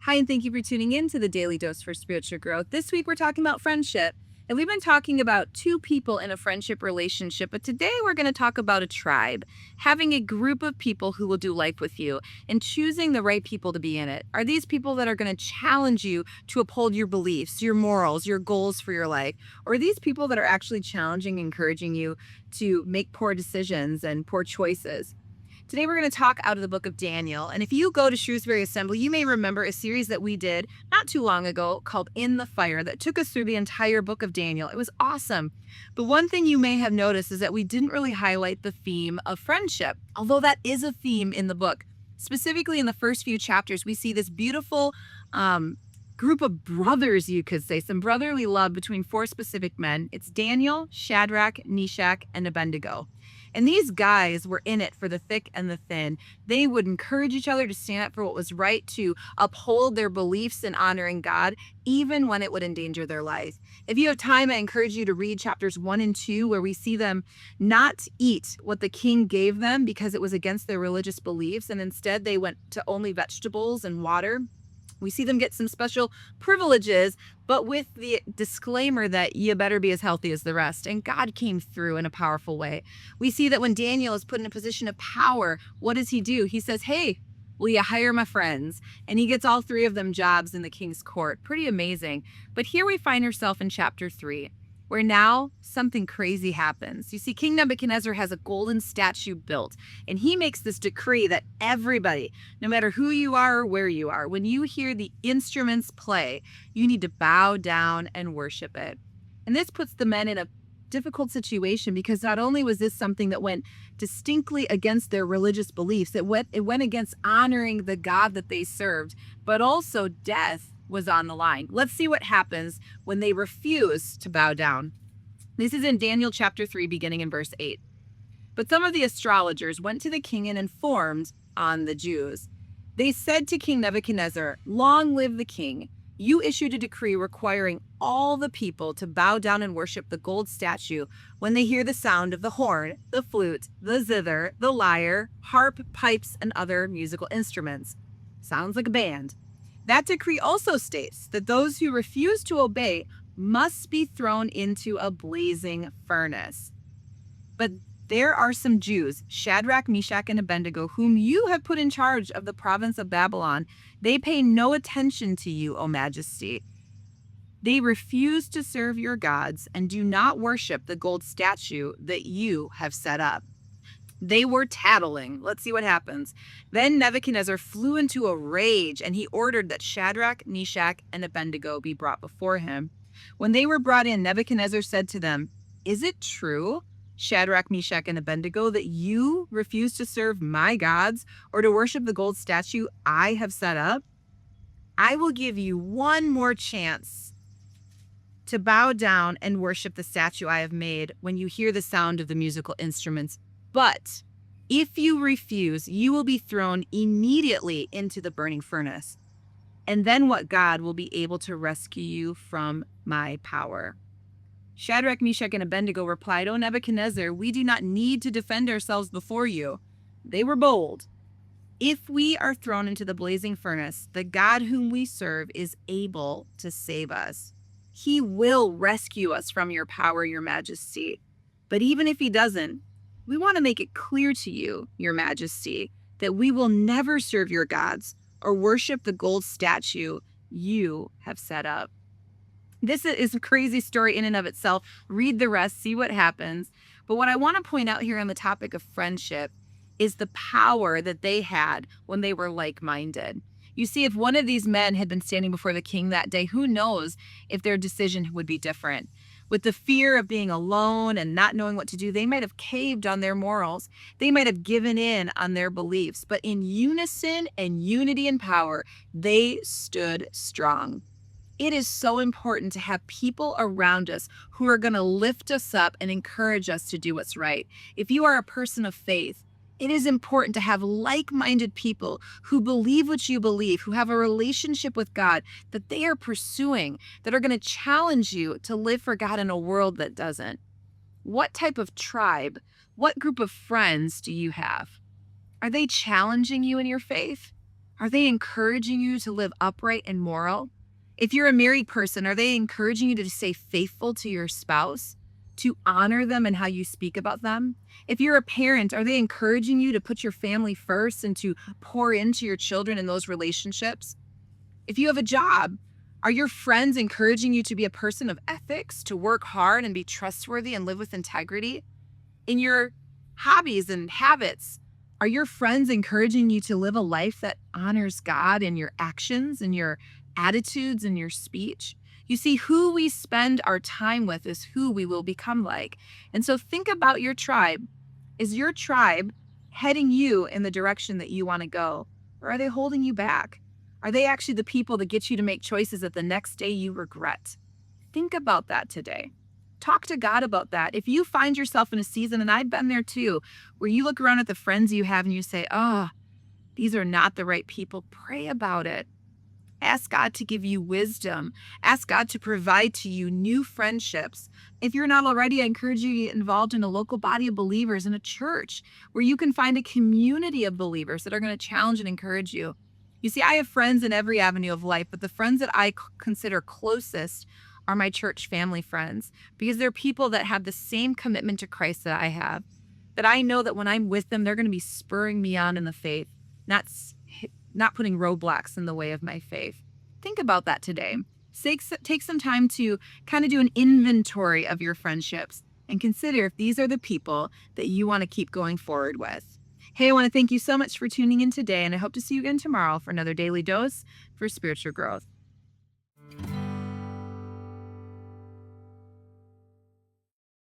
Hi, and thank you for tuning in to the Daily Dose for Spiritual Growth. This week, we're talking about friendship. And we've been talking about two people in a friendship relationship, but today we're going to talk about a tribe, having a group of people who will do life with you and choosing the right people to be in it. Are these people that are going to challenge you to uphold your beliefs, your morals, your goals for your life? Or are these people that are actually challenging, encouraging you to make poor decisions and poor choices? Today, we're going to talk out of the book of Daniel. And if you go to Shrewsbury Assembly, you may remember a series that we did not too long ago called In the Fire that took us through the entire book of Daniel. It was awesome. But one thing you may have noticed is that we didn't really highlight the theme of friendship, although that is a theme in the book. Specifically, in the first few chapters, we see this beautiful group of brothers, you could say, some brotherly love between four specific men. It's Daniel, Shadrach, Meshach, and Abednego. And these guys were in it for the thick and the thin. They would encourage each other to stand up for what was right, to uphold their beliefs in honoring God, even when it would endanger their life. If you have time, I encourage you to read chapters 1 and 2, where we see them not eat what the king gave them because it was against their religious beliefs, and instead they went to only vegetables and water. We see them get some special privileges, but with the disclaimer that you better be as healthy as the rest. And God came through in a powerful way. We see that when Daniel is put in a position of power, what does he do? He says, "Hey, will you hire my friends?" And he gets all three of them jobs in the king's court. Pretty amazing. But here we find ourselves in chapter 3, where now something crazy happens. You see, King Nebuchadnezzar has a golden statue built, and he makes this decree that everybody, no matter who you are or where you are, when you hear the instruments play, you need to bow down and worship it. And this puts the men in a difficult situation, because not only was this something that went distinctly against their religious beliefs, it went against honoring the God that they served, but also death was on the line. Let's see what happens when they refuse to bow down. This is in Daniel chapter 3, beginning in verse 8. But some of the astrologers went to the king and informed on the Jews. They said to King Nebuchadnezzar, "Long live the king. You issued a decree requiring all the people to bow down and worship the gold statue when they hear the sound of the horn, the flute, the zither, the lyre, harp, pipes, and other musical instruments." Sounds like a band. That decree also states that those who refuse to obey must be thrown into a blazing furnace. But there are some Jews, Shadrach, Meshach, and Abednego, whom you have put in charge of the province of Babylon. They pay no attention to you, O Majesty. They refuse to serve your gods and do not worship the gold statue that you have set up. They were tattling. Let's see what happens. Then Nebuchadnezzar flew into a rage, and he ordered that Shadrach, Meshach, and Abednego be brought before him. When they were brought in, Nebuchadnezzar said to them, "Is it true, Shadrach, Meshach, and Abednego, that you refuse to serve my gods or to worship the gold statue I have set up? I will give you one more chance to bow down and worship the statue I have made when you hear the sound of the musical instruments. But if you refuse, you will be thrown immediately into the burning furnace. And then what God will be able to rescue you from my power?" Shadrach, Meshach, and Abednego replied, "O Nebuchadnezzar, we do not need to defend ourselves before you." They were bold. "If we are thrown into the blazing furnace, the God whom we serve is able to save us. He will rescue us from your power, your majesty. But even if he doesn't, we want to make it clear to you, your majesty, that we will never serve your gods or worship the gold statue you have set up." This is a crazy story in and of itself. Read the rest, see what happens. But what I want to point out here on the topic of friendship is the power that they had when they were like-minded. You see, if one of these men had been standing before the king that day, who knows if their decision would be different. With the fear of being alone and not knowing what to do, they might have caved on their morals. They might have given in on their beliefs. But in unison and unity and power, they stood strong. It is so important to have people around us who are going to lift us up and encourage us to do what's right. If you are a person of faith, it is important to have like-minded people who believe what you believe, who have a relationship with God that they are pursuing, that are going to challenge you to live for God in a world that doesn't. What type of tribe, what group of friends do you have? Are they challenging you in your faith? Are they encouraging you to live upright and moral? If you're a married person, are they encouraging you to stay faithful to your spouse, to honor them and how you speak about them? If you're a parent, are they encouraging you to put your family first and to pour into your children in those relationships? If you have a job, are your friends encouraging you to be a person of ethics, to work hard and be trustworthy and live with integrity? In your hobbies and habits, are your friends encouraging you to live a life that honors God in your actions and your attitudes and your speech? You see, who we spend our time with is who we will become like. And so think about your tribe. Is your tribe heading you in the direction that you want to go? Or are they holding you back? Are they actually the people that get you to make choices that the next day you regret? Think about that today. Talk to God about that. If you find yourself in a season, and I've been there too, where you look around at the friends you have and you say, oh, these are not the right people, pray about it. Ask God to give you wisdom. Ask God to provide to you new friendships. If you're not already, I encourage you to get involved in a local body of believers in a church where you can find a community of believers that are going to challenge and encourage you. You see, I have friends in every avenue of life, but the friends that I consider closest are my church family friends because they're people that have the same commitment to Christ that I have. That I know that when I'm with them, they're going to be spurring me on in the faith, not putting roadblocks in the way of my faith. Think about that today. Take some time to kind of do an inventory of your friendships and consider if these are the people that you want to keep going forward with. Hey, I want to thank you so much for tuning in today, and I hope to see you again tomorrow for another daily dose for spiritual growth.